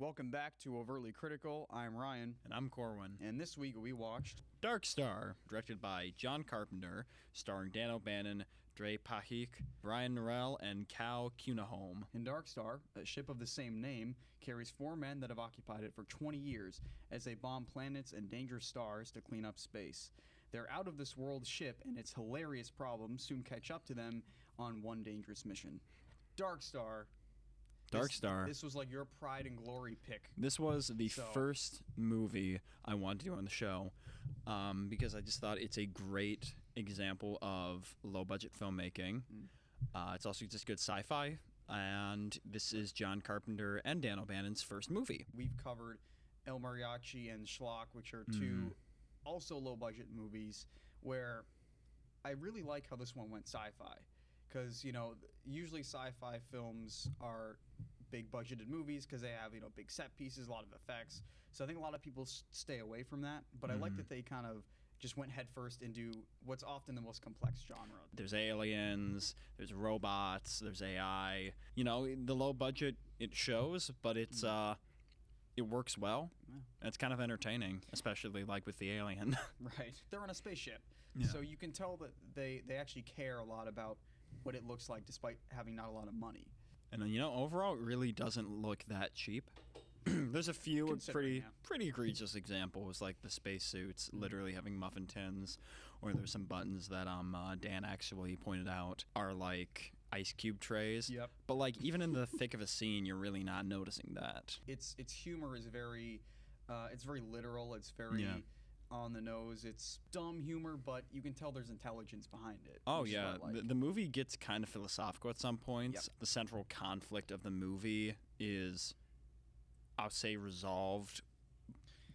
Welcome back to Overtly Critical. I'm Ryan. And I'm Corwin. And this week we watched Dark Star, directed by John Carpenter, starring Dan O'Bannon, Dre Pahik, Brian Norell, and Cal Cunningham. In Dark Star, a ship of the same name carries 4 men that have occupied it for 20 years as they bomb planets and dangerous stars to clean up space. Their out-of-this-world ship and its hilarious problems soon catch up to them on one dangerous mission. Dark Star. This was like your pride and glory pick. This was the first movie I wanted to do on the show because I just thought it's a great example of low-budget filmmaking. It's also just good sci-fi, and this is John Carpenter and Dan O'Bannon's first movie. We've covered El Mariachi and Schlock, which are two also low-budget movies where I really like how this one went sci-fi. Because, you know, usually sci-fi films are big budgeted movies because they have, you know, big set pieces, a lot of effects. So I think a lot of people stay away from that. But I like that they kind of just went headfirst into what's often the most complex genre. There's aliens, there's robots, there's AI. You know, the low budget, it shows, but it's it works well. Yeah. It's kind of entertaining, especially like with the alien. Right. They're on a spaceship. Yeah. So you can tell that they actually care a lot about what it looks like despite having not a lot of money. And you know, overall, it really doesn't look that cheap. There's a few pretty egregious examples, like the spacesuits literally having muffin tins, or there's some buttons that Dan actually pointed out are like ice cube trays. Yep. But like even in the thick of a scene, you're really not noticing that. Its humor is very, it's very literal. It's very on the nose. It's dumb humor, but you can tell there's intelligence behind it. Oh yeah, the movie gets kind of philosophical at some points. Yep. The central conflict of the movie is, I'll say, resolved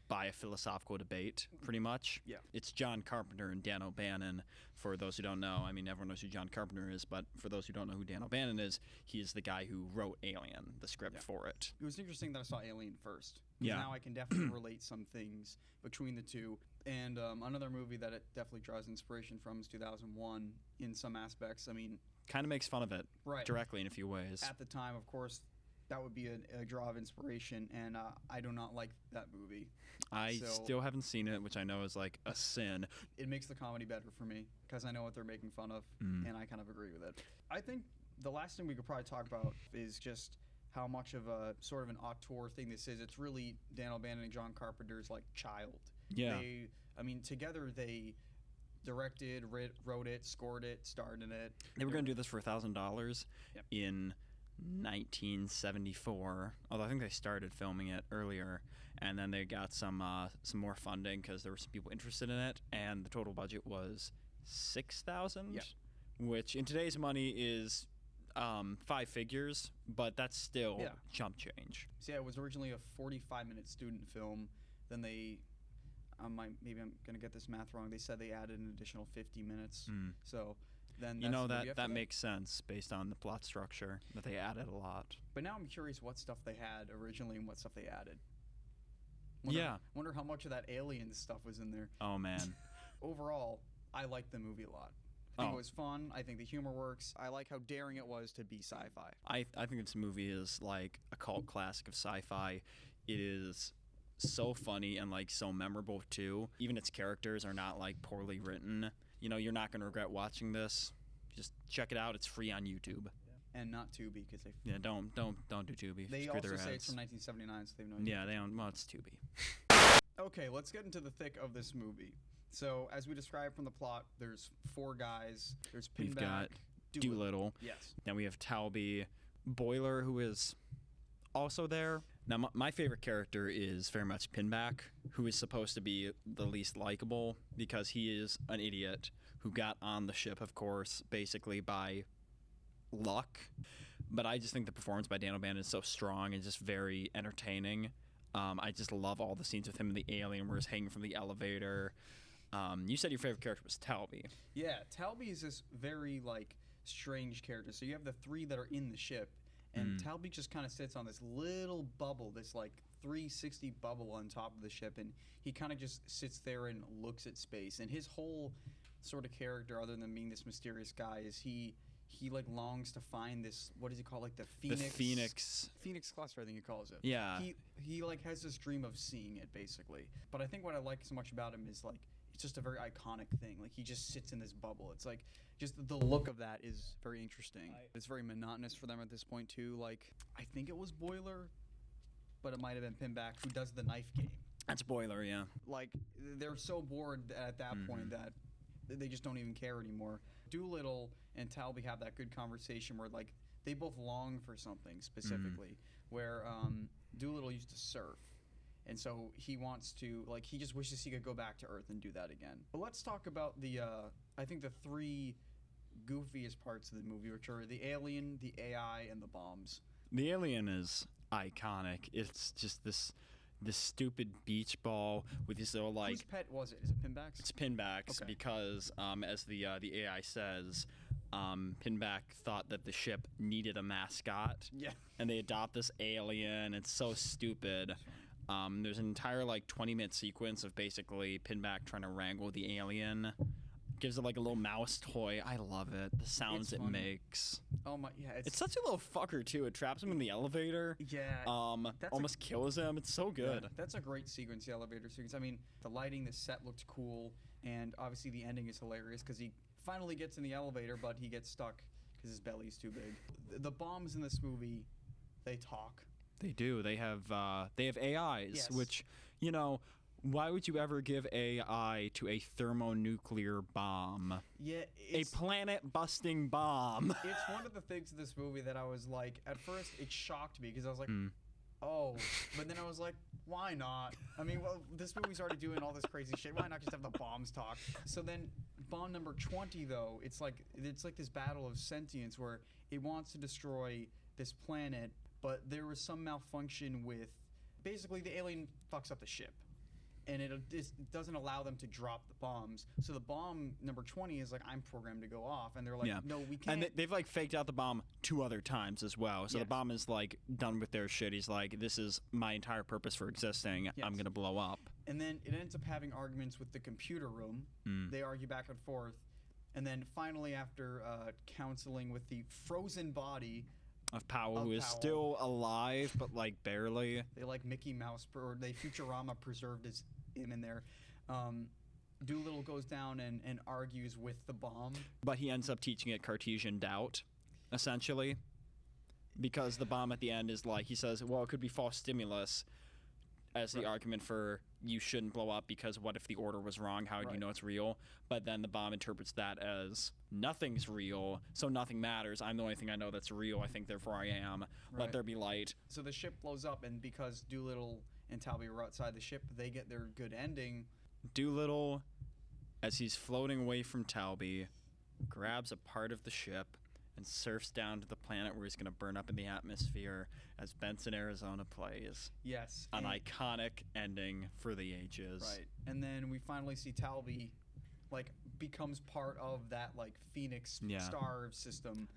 by a philosophical debate, pretty much. Yeah. It's John Carpenter and Dan O'Bannon. For those who don't know, I mean, everyone knows who John Carpenter is, but for those who don't know who Dan O'Bannon is, he is the guy who wrote Alien, the script for it. It was interesting that I saw Alien first. Yeah. Now I can definitely relate some things between the two. And another movie that it definitely draws inspiration from is 2001 in some aspects. I mean, kind of makes fun of it right. directly in a few ways. At the time, of course, that would be a draw of inspiration, and I do not like that movie. I still haven't seen it, which I know is like a sin. It makes the comedy better for me because I know what they're making fun of, and I kind of agree with it. I think the last thing we could probably talk about is just how much of a sort of an auteur thing this is. It's really Dan O'Bannon and John Carpenter's like child. Yeah. Together they directed, wrote it, scored it, starred in it. They were going to do this for $1,000 in 1974, although I think they started filming it earlier, and then they got some more funding because there were some people interested in it, and the total budget was $6,000, which in today's money is 5 figures, but that's still chump change. So yeah, it was originally a 45-minute student film. Then they, maybe I'm gonna get this math wrong. They said they added an additional 50 minutes. So then that makes sense based on the plot structure that they added a lot. But now I'm curious what stuff they had originally and what stuff they added. Wonder how much of that alien stuff was in there. Oh man. Overall, I liked the movie a lot. I think it was fun. I think the humor works. I like how daring it was to be sci-fi. I think this movie is like a cult classic of sci-fi. It is so funny and like so memorable too. Even its characters are not like poorly written. You know, you're not going to regret watching this. Just check it out. It's free on YouTube. And not Tubi because they. Yeah, don't do Tubi. They Screw also their say ads. it's from 1979, so they have no idea. Yeah, they own. Well, it's Tubi. Okay, let's get into the thick of this movie. So, as we described from the plot, there's 4 guys. There's Pinback. We've got Doolittle. Yes. Then we have Talby, Boiler, who is also there. Now, my favorite character is very much Pinback, who is supposed to be the least likable because he is an idiot who got on the ship, of course, basically by luck. But I just think the performance by Dan O'Bannon is so strong and just very entertaining. I just love all the scenes with him and the alien where he's hanging from the elevator. You said your favorite character was Talby. Yeah, Talby is this very, like, strange character. So you have the 3 that are in the ship, and Talby just kind of sits on this little bubble, this, like, 360 bubble on top of the ship, and he kind of just sits there and looks at space. And his whole sort of character, other than being this mysterious guy, is he he like longs to find this, what does he call, like the Phoenix cluster, I think he calls it. Yeah. He like has this dream of seeing it, basically. But I think what I like so much about him is like it's just a very iconic thing. Like he just sits in this bubble. It's like just the look of that is very interesting. It's very monotonous for them at this point too. Like I think it was Boiler, but it might have been Pinback who does the knife game. That's Boiler, yeah. Like they're so bored at that point that they just don't even care anymore. Doolittle and Talby have that good conversation where like they both long for something specifically. Where Doolittle used to surf, and so he wants to, like, he just wishes he could go back to Earth and do that again. But let's talk about the I think the three goofiest parts of the movie, which are the alien, the AI, and the bombs. The alien is iconic. It's just this stupid beach ball with this little like. Whose pet was it? Is it Pinback's? It's Pinback's because as the AI says, Pinback thought that the ship needed a mascot. Yeah. And they adopt this alien. It's so stupid. There's an entire like 20-minute sequence of basically Pinback trying to wrangle the alien. Gives it like a little mouse toy. I love it. The sounds it makes. Oh my, yeah. It's such a little fucker too. It traps him in the elevator. Yeah. Almost kills him. It's so good. Yeah, that's a great sequence, the elevator sequence. I mean, the lighting, the set looked cool, and obviously the ending is hilarious because he finally gets in the elevator, but he gets stuck because his belly's too big. The bombs in this movie, they talk. They do. They have AIs, yes. which, you know, why would you ever give AI to a thermonuclear bomb? Yeah, a planet-busting bomb. It's one of the things in this movie that I was like, at first it shocked me because I was like, oh, but then I was like, why not? I mean, well, this movie's already doing all this crazy shit. Why not just have the bombs talk? So then, bomb number 20 though, it's like this battle of sentience where it wants to destroy this planet, but there was some malfunction with, basically the alien fucks up the ship. And it doesn't allow them to drop the bombs. So the bomb number 20 is like, I'm programmed to go off. And they're like, no, we can't. And they've like faked out the bomb 2 other times as well. So the bomb is like done with their shit. He's like, this is my entire purpose for existing. I'm going to blow up. And then it ends up having arguments with the computer room. They argue back and forth. And then finally, after counseling with the frozen body of Powell, who is still alive, but like barely. They like Mickey Mouse, or they Futurama preserved him in there. Doolittle goes down and argues with the bomb. But he ends up teaching it Cartesian doubt, essentially. Because the bomb at the end is like, he says, well, it could be false stimulus as the argument for you shouldn't blow up because what if the order was wrong? How would you know it's real? But then the bomb interprets that as nothing's real, so nothing matters. I'm the only thing I know that's real. I think, therefore I am. Let there be light. So the ship blows up, and because Doolittle and Talby were outside the ship, they get their good ending. Doolittle, as he's floating away from Talby, grabs a part of the ship and surfs down to the planet where he's going to burn up in the atmosphere as Benson, Arizona plays. Yes. An iconic ending for the ages. Right. And then we finally see Talby, like, becomes part of that, like, Phoenix star system.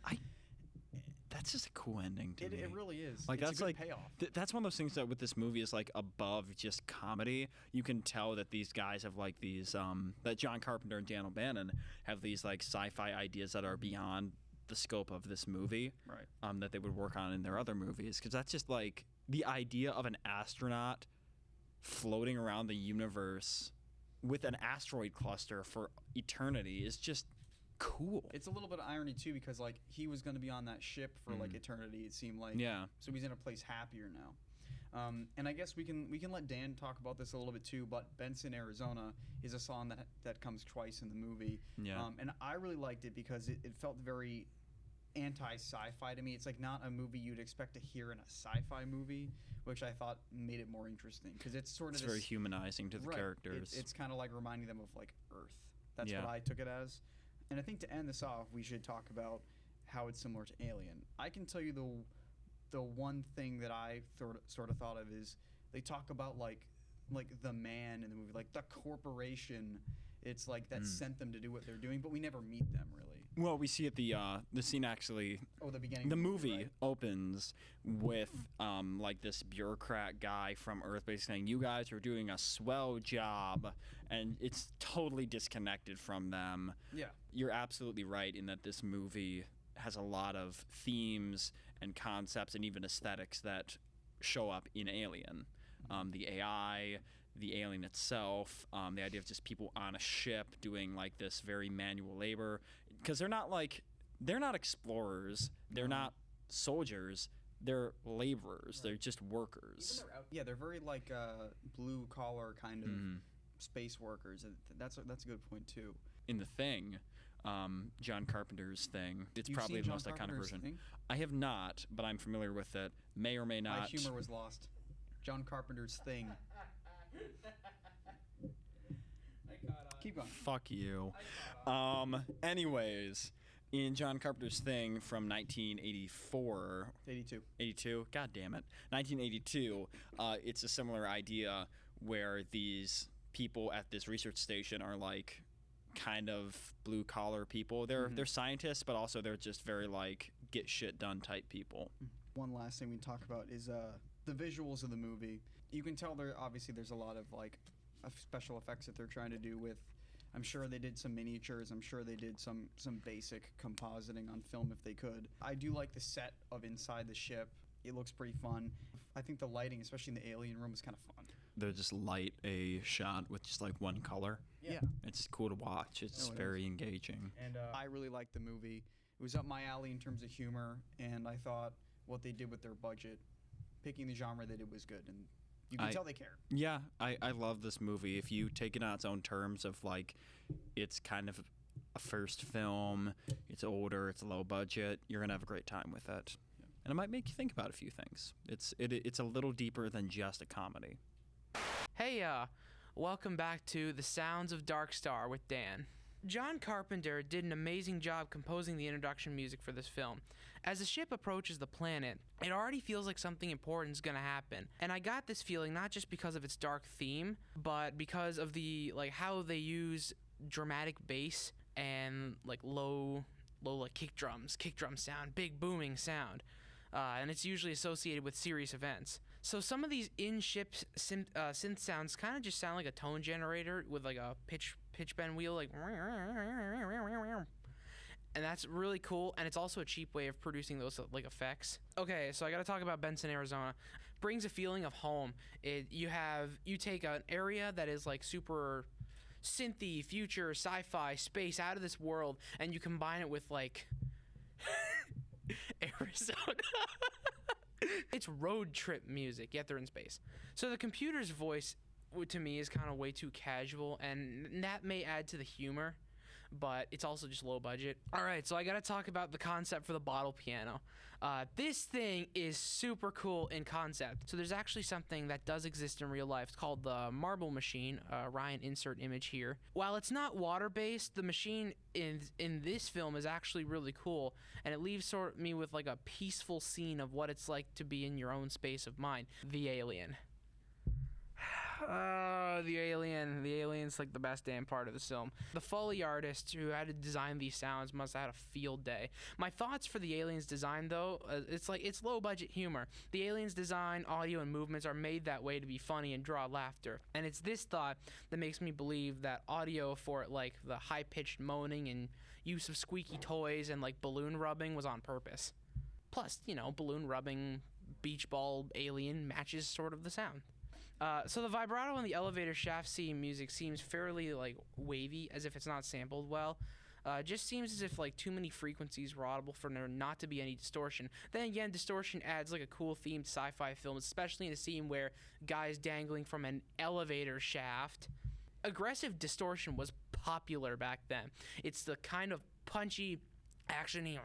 That's just a cool ending to me. It really is. Like, it's that's a good like payoff. That's one of those things that with this movie is like above just comedy. You can tell that these guys have like these that John Carpenter and Dan O'Bannon have these like sci-fi ideas that are beyond the scope of this movie, that they would work on in their other movies, because that's just like the idea of an astronaut floating around the universe with an asteroid cluster for eternity is just cool. It's a little bit of irony too, because like he was going to be on that ship for like eternity, it seemed like. Yeah. So he's in a place happier now. And I guess we can let Dan talk about this a little bit too, but Benson, Arizona is a song that comes twice in the movie. Yeah. And I really liked it because it felt very anti-sci-fi to me. It's like not a movie you'd expect to hear in a sci-fi movie, which I thought made it more interesting, because it's sort of very humanizing to the characters. It's kind of like reminding them of like Earth. That's what I took it as. And I think to end this off, we should talk about how it's similar to Alien. I can tell you the one thing that I sort of thought of is they talk about like the man in the movie, like the corporation. It's like that sent them to do what they're doing, but we never meet them really. Well, we see at the scene actually. Oh, the beginning. The movie opens with like this bureaucrat guy from Earth basically saying, "You guys are doing a swell job," and it's totally disconnected from them. Yeah, you're absolutely right in that this movie has a lot of themes and concepts and even aesthetics that show up in Alien. The AI, the alien itself, the idea of just people on a ship doing like this very manual labor, because they're not explorers, they're not soldiers, they're laborers, they're just workers. They're very like blue collar kind of space workers. That's a good point too. In The Thing, John Carpenter's Thing, it's You've probably seen the John most iconic Carpenter's version. Thing? I have not, but I'm familiar with it. May or may not. My humor was lost. John Carpenter's Thing. Keep going. Fuck you. Anyways, in John Carpenter's Thing from 1984. 82? God damn it. 1982, it's a similar idea where these people at this research station are like kind of blue collar people. They're scientists, but also they're just very like get shit done type people. One last thing we talk about is the visuals of the movie. You can tell there's a lot of like special effects that they're trying to do with. I'm sure they did some miniatures. I'm sure they did some basic compositing on film if they could. I do like the set of inside the ship. It looks pretty fun. I think the lighting, especially in the alien room, is kind of fun. They'll just light a shot with just like one color. Yeah. It's cool to watch. It's very engaging. And I really liked the movie. It was up my alley in terms of humor, and I thought what they did with their budget, picking the genre they did was good, and you can tell they cared. Yeah, I love this movie. If you take it on its own terms of like, it's kind of a first film, it's older, it's low budget, you're gonna have a great time with it. Yeah. And it might make you think about a few things. It's a little deeper than just a comedy. Hey, welcome back to The Sounds of Dark Star with Dan. John Carpenter did an amazing job composing the introduction music for this film. As the ship approaches the planet, it already feels like something important is going to happen. And I got this feeling not just because of its dark theme, but because of the how they use dramatic bass and low kick drum sound, big booming sound. And it's usually associated with serious events. So some of these in-ship synth sounds kind of just sound like a tone generator with like a pitch bend wheel, like, and that's really cool. And it's also a cheap way of producing those like effects. Okay, so I got to talk about Benson, Arizona. Brings a feeling of home. You take an area that is like super synthy, future, sci-fi, space, out of this world, and you combine it with like Arizona. It's road trip music, yet they're in space. So the computer's voice, to me, is kind of way too casual, and that may add to the humor, but it's also just low budget. All right, so I got to talk about the concept for the bottle piano. This thing is super cool in concept. So there's actually something that does exist in real life. It's called the marble machine. Ryan, insert image here. While it's not water-based, the machine in this film is actually really cool, and it leaves me with like a peaceful scene of what it's like to be in your own space of mind. The alien. The alien's like the best damn part of the film. The Foley artist who had to design these sounds must have had a field day. My thoughts for the alien's design, though, it's low budget humor. The alien's design, audio, and movements are made that way to be funny and draw laughter. And it's this thought that makes me believe that audio for like the high pitched moaning and use of squeaky toys and like balloon rubbing was on purpose. Plus, balloon rubbing, beach ball alien matches sort of the sound. So the vibrato and the elevator shaft scene music seems fairly like wavy, as if it's not sampled well. Just seems as if like too many frequencies were audible for there not to be any distortion. Then again, distortion adds like a cool themed sci-fi film, especially in a scene where guys dangling from an elevator shaft. Aggressive distortion was popular back then. It's the kind of punchy, actiony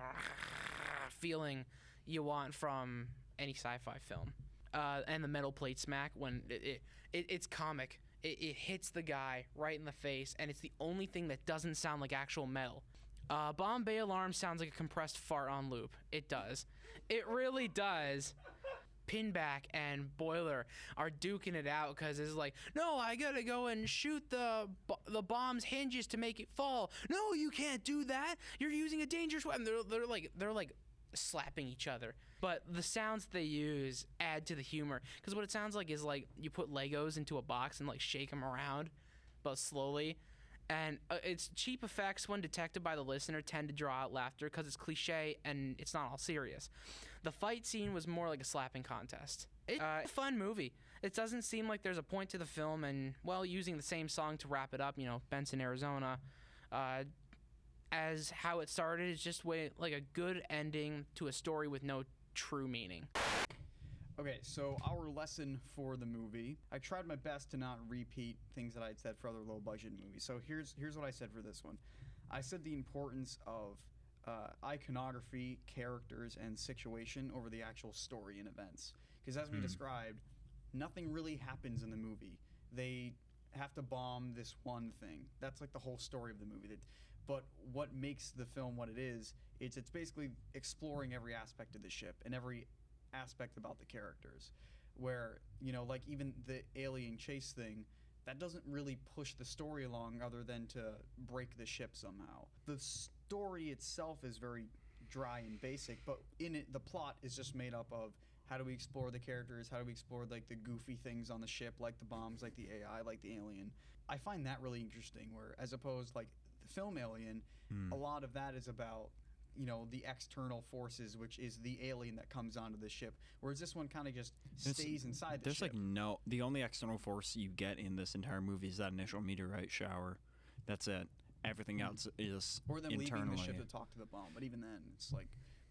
feeling you want from any sci-fi film. And the metal plate smack when it's comic. It hits the guy right in the face, and it's the only thing that doesn't sound like actual metal. Bomb bay alarm sounds like a compressed fart on loop. It does. It really does. Pinback and Boiler are duking it out because it's like, no, I gotta go and shoot the bomb's hinges to make it fall. No, you can't do that. You're using a dangerous weapon. They're like slapping each other. But the sounds they use add to the humor, because what it sounds like is like you put Legos into a box and like shake them around, but slowly, And its cheap effects, when detected by the listener, tend to draw out laughter because it's cliche and it's not all serious. The fight scene was more like a slapping contest. It's a fun movie. It doesn't seem like there's a point to the film, and, well, using the same song to wrap it up, Benson, Arizona, as how it started is just like a good ending to a story with no true meaning. Okay, so our lesson for the movie, I tried my best to not repeat things that I'd said for other low-budget movies. So here's what I said for this one. I said the importance of iconography, characters, and situation over the actual story and events. Because as we described, nothing really happens in the movie. They have to bomb this one thing. That's like the whole story of the movie. But what makes the film what it is, it's basically exploring every aspect of the ship and every aspect about the characters, where like even the alien chase thing, that doesn't really push the story along other than to break the ship somehow. The story itself is very dry and basic, but in it the plot is just made up of how do we explore the characters, how do we explore like the goofy things on the ship, like the bombs, like the AI, like the alien. I find that really interesting, where as opposed like the film Alien, a lot of that is about the external forces, which is the alien that comes onto the ship, whereas this one kind of just stays inside the ship. The only external force you get in this entire movie is that initial meteorite shower. That's it. Everything else is or them internally. Leaving the ship to talk to the bomb, but even then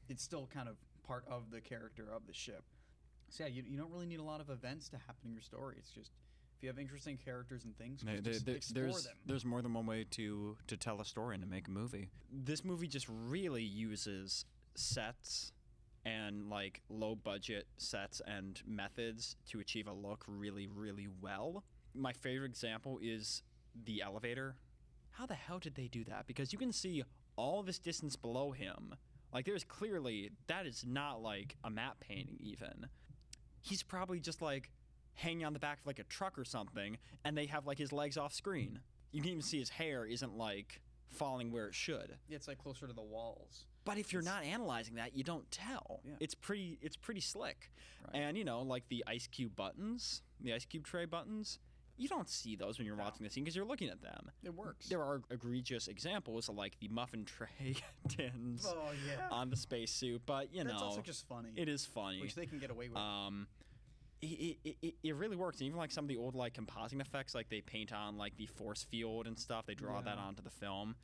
it's still kind of part of the character of the ship. So yeah, you don't really need a lot of events to happen in your story. It's just if you have interesting characters and things, just explore them. There's more than one way to tell a story and to make a movie. This movie just really uses sets and like low budget sets and methods to achieve a look really, really well. My favorite example is the elevator. How the hell did they do that? Because you can see all this distance below him. Like there's clearly, that is not like a map painting even. He's probably just like hanging on the back of like a truck or something, and they have like his legs off screen. You can even see his hair isn't like falling where it should. Yeah, it's like closer to the walls. But if you're not analyzing that, you don't tell. Yeah. It's pretty slick. Right. And like the ice cube buttons, the ice cube tray buttons, you don't see those when you're watching the scene because you're looking at them. It works. There are egregious examples like the muffin tray tins on the spacesuit, but that's also just funny. It is funny, which they can get away with. It really works. And even like some of the old like compositing effects, like they paint on like the force field and stuff, they draw that onto the film.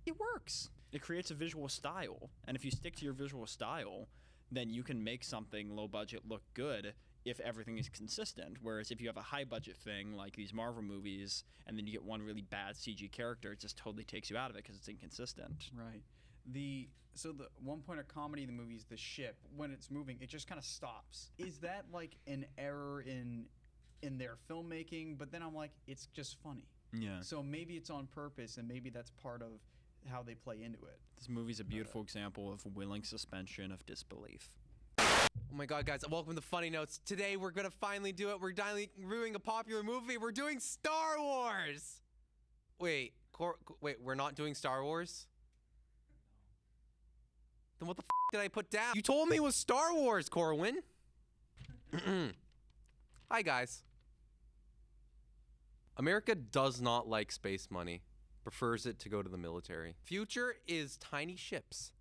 It works. It creates a visual style, and if you stick to your visual style, then you can make something low budget look good if everything is consistent. Whereas if you have a high budget thing like these Marvel movies, and then you get one really bad CG character, it just totally takes you out of it because it's inconsistent. Right. So the one point of comedy in the movie is the ship. When it's moving, it just kind of stops. Is that like an error in their filmmaking? But then I'm like, it's just funny. Yeah. So maybe it's on purpose, and maybe that's part of how they play into it. This movie's a beautiful example of willing suspension of disbelief. Oh my god, guys, welcome to Funny Notes. Today we're gonna finally do it. We're finally reviewing a popular movie. We're doing Star Wars! Wait, we're not doing Star Wars? Then what the f did I put down? You told me it was Star Wars, Corwin! Hi, guys. America does not like space money. Prefers it to go to the military. Future is tiny ships.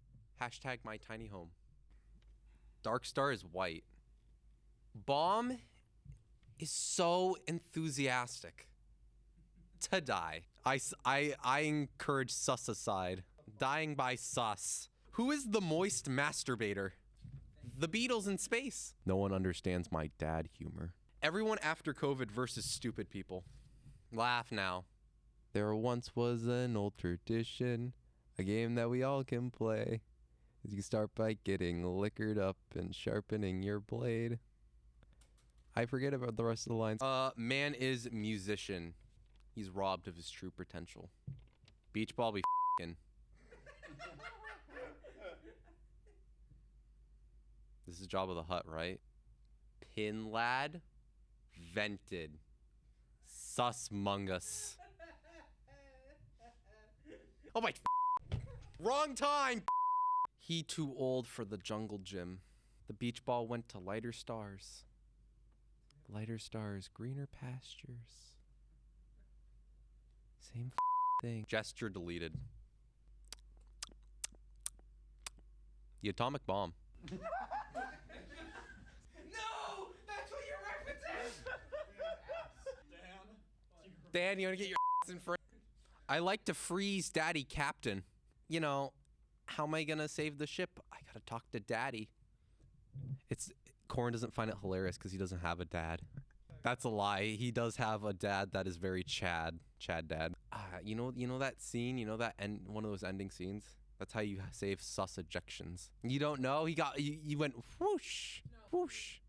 Hashtag my tiny home. Dark Star is white. Bomb is so enthusiastic to die. I encourage suicide. Dying by sus. Who is the moist masturbator? The Beatles in space. No one understands my dad humor. Everyone after COVID versus stupid people. Laugh now. There once was an old tradition, a game that we all can play. You start by getting liquored up and sharpening your blade. I forget about the rest of the lines. Man is musician. He's robbed of his true potential. Beach ball be f***ing. This is Jabba the Hutt, right? Pin lad. Vented. Sus mungus. Oh my wrong time. He too old for the jungle gym. The beach ball went to lighter stars. Lighter stars, greener pastures. Same thing. Gesture deleted. The atomic bomb. No, that's what you're referencing. Dan, you want to get your ass in front? I like to freeze Daddy Captain. You know, how am I gonna save the ship? I gotta talk to Daddy. Corwin doesn't find it hilarious because he doesn't have a dad. That's a lie. He does have a dad that is very Chad dad. You know that scene. You know that one of those ending scenes. That's how you save sus ejections. You don't know? You went whoosh, whoosh.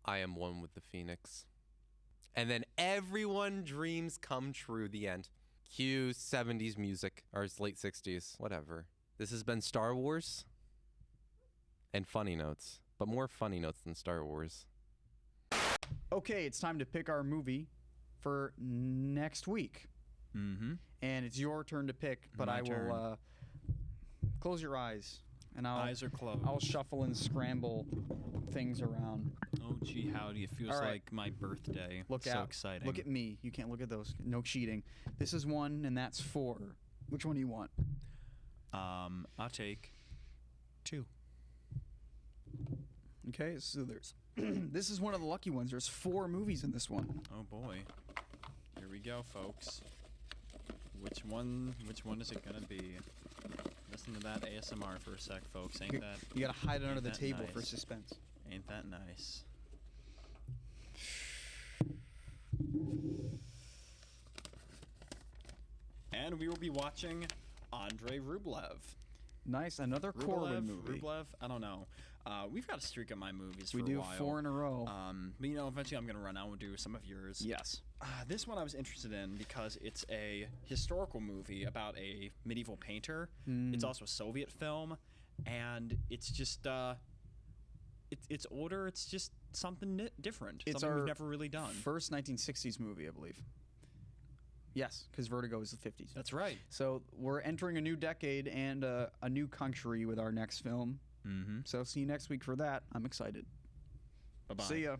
I am one with the Phoenix. And then everyone dreams come true. The end. Cue 70s music, or it's late 60s, whatever. This has been Star Wars and funny notes, but more funny notes than Star Wars. Okay, it's time to pick our movie for next week. Mm-hmm. And it's your turn to pick, but My I will turn. Close your eyes, and Eyes are closed. I'll shuffle and scramble things around. Oh, gee, howdy. It feels All right. like my birthday. Look so out. exciting. Look at me. You can't look at those. No cheating. This is 1, and that's 4. Which one do you want? I'll take 2. Okay, so there's... this is one of the lucky ones. There's 4 movies in this one. Oh, boy. Here we go, folks. Which one is it gonna be? Listen to that ASMR for a sec, folks. Ain't that You gotta hide it under the that table for nice? suspense. Ain't that nice? And we will be watching Andrei Rublev. Nice, another Corwin movie. Rublev? I don't know. We've got a streak of my movies We for do a while. 4 in a row. But eventually I'm gonna run out and do some of yours. Yes. This one I was interested in because it's a historical movie about a medieval painter. It's also a Soviet film, and it's just it's older. It's just something different. It's something our we've never really done. First 1960s movie, I believe. Yes, because Vertigo is the 50s. That's right. So we're entering a new decade and a new country with our next film. Mm-hmm. So see you next week for that. I'm excited. Bye bye. See ya.